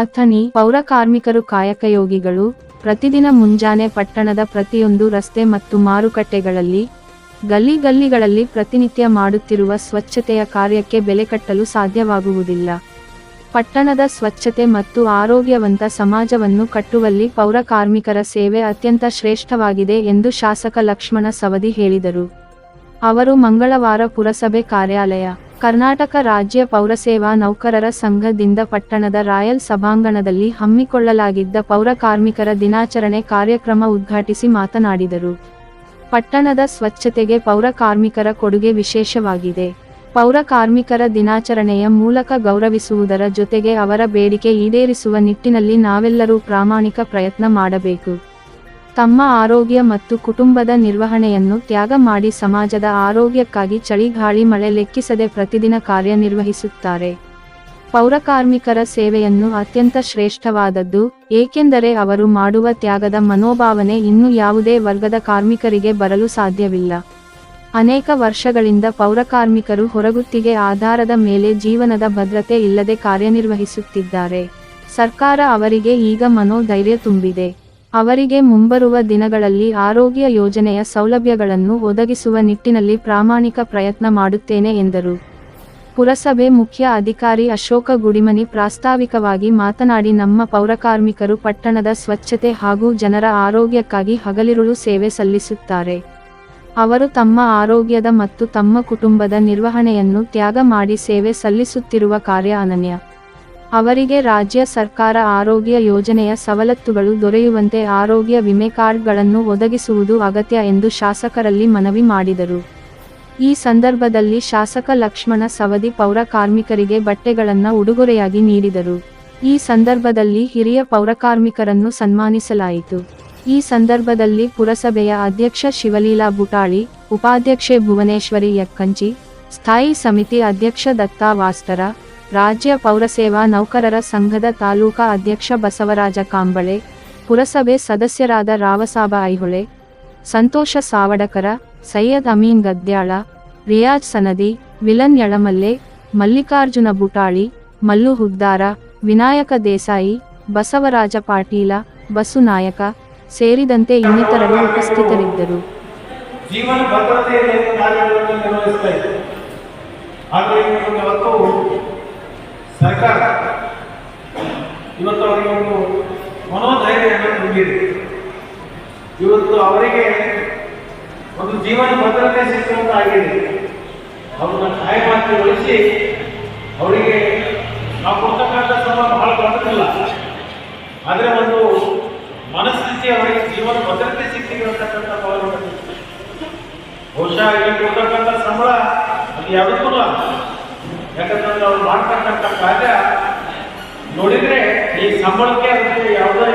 ಅಥಣಿ ಪೌರ ಕಾರ್ಮಿಕರು ಕಾಯಕಯೋಗಿಗಳು ಪ್ರತಿದಿನ ಮುಂಜಾನೆ ಪಟ್ಟಣದ ಪ್ರತಿಯೊಂದು ರಸ್ತೆ ಮತ್ತು ಮಾರುಕಟ್ಟೆಗಳಲ್ಲಿ ಗಲ್ಲಿಗಳಲ್ಲಿ ಪ್ರತಿನಿತ್ಯ ಮಾಡುತ್ತಿರುವ ಸ್ವಚ್ಛತೆಯ ಕಾರ್ಯಕ್ಕೆ ಬೆಲೆ ಕಟ್ಟಲು ಸಾಧ್ಯವಾಗುವುದಿಲ್ಲ. ಪಟ್ಟಣದ ಸ್ವಚ್ಛತೆ ಮತ್ತು ಆರೋಗ್ಯವಂತ ಸಮಾಜವನ್ನು ಕಟ್ಟುವಲ್ಲಿ ಪೌರ ಕಾರ್ಮಿಕರ ಸೇವೆ ಅತ್ಯಂತ ಶ್ರೇಷ್ಠವಾಗಿದೆ ಎಂದು ಶಾಸಕ ಲಕ್ಷ್ಮಣ ಸವದಿ ಹೇಳಿದರು. ಅವರು ಮಂಗಳವಾರ ಪುರಸಭೆ ಕಾರ್ಯಾಲಯ, ಕರ್ನಾಟಕ ರಾಜ್ಯ ಪೌರಸೇವಾ ನೌಕರರ ಸಂಘದಿಂದ ಪಟ್ಟಣದ ರಾಯಲ್ ಸಭಾಂಗಣದಲ್ಲಿ ಹಮ್ಮಿಕೊಳ್ಳಲಾಗಿದ್ದ ಪೌರ ಕಾರ್ಮಿಕರ ದಿನಾಚರಣೆ ಕಾರ್ಯಕ್ರಮ ಉದ್ಘಾಟಿಸಿ ಮಾತನಾಡಿದರು. ಪಟ್ಟಣದ ಸ್ವಚ್ಛತೆಗೆ ಪೌರ ಕಾರ್ಮಿಕರ ಕೊಡುಗೆ ವಿಶೇಷವಾಗಿದೆ. ಪೌರ ಕಾರ್ಮಿಕರ ದಿನಾಚರಣೆಯ ಮೂಲಕ ಗೌರವಿಸುವುದರ ಜೊತೆಗೆ ಅವರ ಬೇಡಿಕೆ ಈಡೇರಿಸುವ ನಿಟ್ಟಿನಲ್ಲಿ ನಾವೆಲ್ಲರೂ ಪ್ರಾಮಾಣಿಕ ಪ್ರಯತ್ನ ಮಾಡಬೇಕು. ತಮ್ಮ ಆರೋಗ್ಯ ಮತ್ತು ಕುಟುಂಬದ ನಿರ್ವಹಣೆಯನ್ನು ತ್ಯಾಗ ಮಾಡಿ ಸಮಾಜದ ಆರೋಗ್ಯಕ್ಕಾಗಿ ಚಳಿ ಗಾಳಿ ಮಳೆ ಲೆಕ್ಕಿಸದೆ ಪ್ರತಿದಿನ ಕಾರ್ಯನಿರ್ವಹಿಸುತ್ತಾರೆ. ಪೌರಕಾರ್ಮಿಕರ ಸೇವೆಯನ್ನು ಅತ್ಯಂತ ಶ್ರೇಷ್ಠವಾದದ್ದು, ಏಕೆಂದರೆ ಅವರು ಮಾಡುವ ತ್ಯಾಗದ ಮನೋಭಾವನೆ ಇನ್ನು ಯಾವುದೇ ವರ್ಗದ ಕಾರ್ಮಿಕರಿಗೆ ಬರಲು ಸಾಧ್ಯವಿಲ್ಲ. ಅನೇಕ ವರ್ಷಗಳಿಂದ ಪೌರಕಾರ್ಮಿಕರು ಹೊರಗುತ್ತಿಗೆ ಆಧಾರದ ಮೇಲೆ ಜೀವನದ ಭದ್ರತೆ ಇಲ್ಲದೆ ಕಾರ್ಯನಿರ್ವಹಿಸುತ್ತಿದ್ದಾರೆ. ಸರ್ಕಾರ ಅವರಿಗೆ ಈಗ ಮನೋಧೈರ್ಯ ತುಂಬಿದೆ. ಅವರಿಗೆ ಮುಂಬರುವ ದಿನಗಳಲ್ಲಿ ಆರೋಗ್ಯ ಯೋಜನೆಯ ಸೌಲಭ್ಯಗಳನ್ನು ಒದಗಿಸುವ ನಿಟ್ಟಿನಲ್ಲಿ ಪ್ರಾಮಾಣಿಕ ಪ್ರಯತ್ನ ಮಾಡುತ್ತೇನೆ ಎಂದರು. ಪುರಸಭೆ ಮುಖ್ಯ ಅಧಿಕಾರಿ ಅಶೋಕ ಗುಡಿಮನಿ ಪ್ರಾಸ್ತಾವಿಕವಾಗಿ ಮಾತನಾಡಿ, ನಮ್ಮ ಪೌರಕಾರ್ಮಿಕರು ಪಟ್ಟಣದ ಸ್ವಚ್ಛತೆ ಹಾಗೂ ಜನರ ಆರೋಗ್ಯಕ್ಕಾಗಿ ಹಗಲಿರುಳು ಸೇವೆ ಸಲ್ಲಿಸುತ್ತಾರೆ. ಅವರು ತಮ್ಮ ಆರೋಗ್ಯದ ಮತ್ತು ತಮ್ಮ ಕುಟುಂಬದ ನಿರ್ವಹಣೆಯನ್ನು ತ್ಯಾಗ ಮಾಡಿ ಸೇವೆ ಸಲ್ಲಿಸುತ್ತಿರುವ ಕಾರ್ಯ ಅನನ್ಯ. ಅವರಿಗೆ ರಾಜ್ಯ ಸರ್ಕಾರ ಆರೋಗ್ಯ ಯೋಜನೆಯ ಸವಲತ್ತುಗಳು ದೊರೆಯುವಂತೆ ಆರೋಗ್ಯ ವಿಮೆ ಕಾರ್ಡ್ಗಳನ್ನು ಒದಗಿಸುವುದು ಅಗತ್ಯ ಎಂದು ಶಾಸಕರಲ್ಲಿ ಮನವಿ ಮಾಡಿದರು. ಈ ಸಂದರ್ಭದಲ್ಲಿ ಶಾಸಕ ಲಕ್ಷ್ಮಣ ಸವದಿ ಪೌರ ಕಾರ್ಮಿಕರಿಗೆ ಬಟ್ಟೆಗಳನ್ನು ಉಡುಗೊರೆಯಾಗಿ ನೀಡಿದರು. ಈ ಸಂದರ್ಭದಲ್ಲಿ ಹಿರಿಯ ಪೌರಕಾರ್ಮಿಕರನ್ನು ಸನ್ಮಾನಿಸಲಾಯಿತು. ಈ ಸಂದರ್ಭದಲ್ಲಿ ಪುರಸಭೆಯ ಅಧ್ಯಕ್ಷ ಶಿವಲೀಲಾ ಬುಟಾಳಿ, ಉಪಾಧ್ಯಕ್ಷೆ ಭುವನೇಶ್ವರಿ ಯಕ್ಕಂಚಿ, ಸ್ಥಾಯಿ ಸಮಿತಿ ಅಧ್ಯಕ್ಷ ದತ್ತಾ ವಾಸ್ತರ, ರಾಜ್ಯ ಪೌರಸೇವಾ ನೌಕರರ ಸಂಘದ ತಾಲೂಕಾ ಅಧ್ಯಕ್ಷ ಬಸವರಾಜ ಕಾಂಬಳೆ, ಪುರಸಭೆ ಸದಸ್ಯರಾದ ರಾವಸಾಬ ಐಹೊಳೆ, ಸಂತೋಷ ಸಾವಡಕರ, ಸೈಯದ್ ಅಮೀನ್ ಗದ್ಯಾಳ, ರಿಯಾಜ್ ಸನದಿ, ವಿಲನ್ ಯಳಮಲ್ಲೆ, ಮಲ್ಲಿಕಾರ್ಜುನ ಬುಟಾಳಿ, ಮಲ್ಲು ಹುದ್ದಾರ, ವಿನಾಯಕ ದೇಸಾಯಿ, ಬಸವರಾಜ ಪಾಟೀಲ, ಬಸು ನಾಯಕ ಸೇರಿದಂತೆ ಇನ್ನಿತರರು ಉಪಸ್ಥಿತರಿದ್ದರು. ಜೀವನ ಭದ್ರತೆಯಲ್ಲಿ ಕಾರ್ಯಗಳನ್ನು ನಿರ್ವಹಿಸ್ತಾ ಇದೆ. ಆದರೆ ಇವತ್ತು ಸರ್ಕಾರ ಇವತ್ತು ಅವರಿಗೆ ಒಂದು ಮನೋಧೈರ್ಯವನ್ನು ತುಂಬಿದೆ. ಇವತ್ತು ಅವರಿಗೆ ಒಂದು ಜೀವನ ಭದ್ರತೆ ಸಿಕ್ಕಂತಾಗಿದೆ. ಅವ್ರನ್ನ ಕಾಯಮಾತಿಗೊಳಿಸಿ ಅವರಿಗೆ ನಾವು ಕೊಡ್ತಕ್ಕಂಥ ಶ್ರಮ ಬಹಳ ದೊಡ್ಡದಿಲ್ಲ, ಆದರೆ ಒಂದು ಮನಸ್ಥಿತಿ ಅವರಿಗೆ ಜೀವನ ಭದ್ರತೆ ಸಿಕ್ಕಿದೆ ಅಂತಕ್ಕಂಥ ಭಾವನೆ. ಬಹುಶಃ ಈಗ ಕೊಡ್ತಕ್ಕಂಥ ಸಂಬಳ ಅದು ಯಾವುದಕ್ಕೂ ಯಾಕಂತಂದ್ರೆ ಅವ್ರು ಮಾಡ್ತಕ್ಕಂಥ ಕಾರ್ಯ ನೋಡಿದರೆ ಈ ಸಂಬಳಕ್ಕೆ ಅದಕ್ಕೆ ಯಾವುದೇ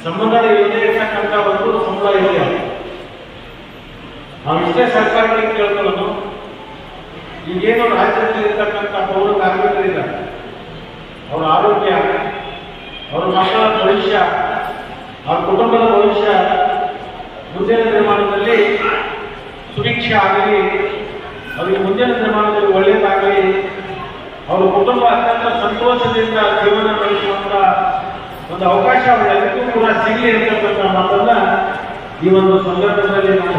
ಸಂಬಂಧ ಇಲ್ಲದೆ ಇರ್ತಕ್ಕಂಥ ಒಂದು ಸಂಬಳ ಇದೆಯಾ. ನಾವು ಇಷ್ಟೇ ಸರ್ಕಾರಗಳಿಗೆ ಕೇಳ್ಕೊಳ್ಳೋದು, ಈಗೇನು ರಾಜ್ಯದಲ್ಲಿ ಇರ್ತಕ್ಕಂಥ ಪೌರ ಕಾರ್ಮಿಕರಿದ್ದಾರೆ, ಅವರ ಆರೋಗ್ಯ, ಅವರ ಮಕ್ಕಳ ಭವಿಷ್ಯ, ಅವರ ಕುಟುಂಬದ ಭವಿಷ್ಯ ಮುಂದಿನ ನಿರ್ಮಾಣದಲ್ಲಿ ಸುಭಿಕ್ಷೆ ಆಗಲಿ, ಅವರಿಗೆ ಮುಂದಿನ ನಿರ್ಮಾಣದಲ್ಲಿ ಒಳ್ಳೆಯದಾಗಲಿ, ಅವರ ಕುಟುಂಬ ಅತ್ಯಂತ ಸಂತೋಷದಿಂದ ಜೀವನ ನಡೆಸುವಂಥ ಒಂದು ಅವಕಾಶ ಅವರೆಲ್ಲರಿಗೂ ಕೂಡ ಸಿಗಲಿ ಅಂತಕ್ಕಂಥ ಮಾತನ್ನ ಈ ಒಂದು ಸಂದರ್ಭದಲ್ಲಿ ನಾವು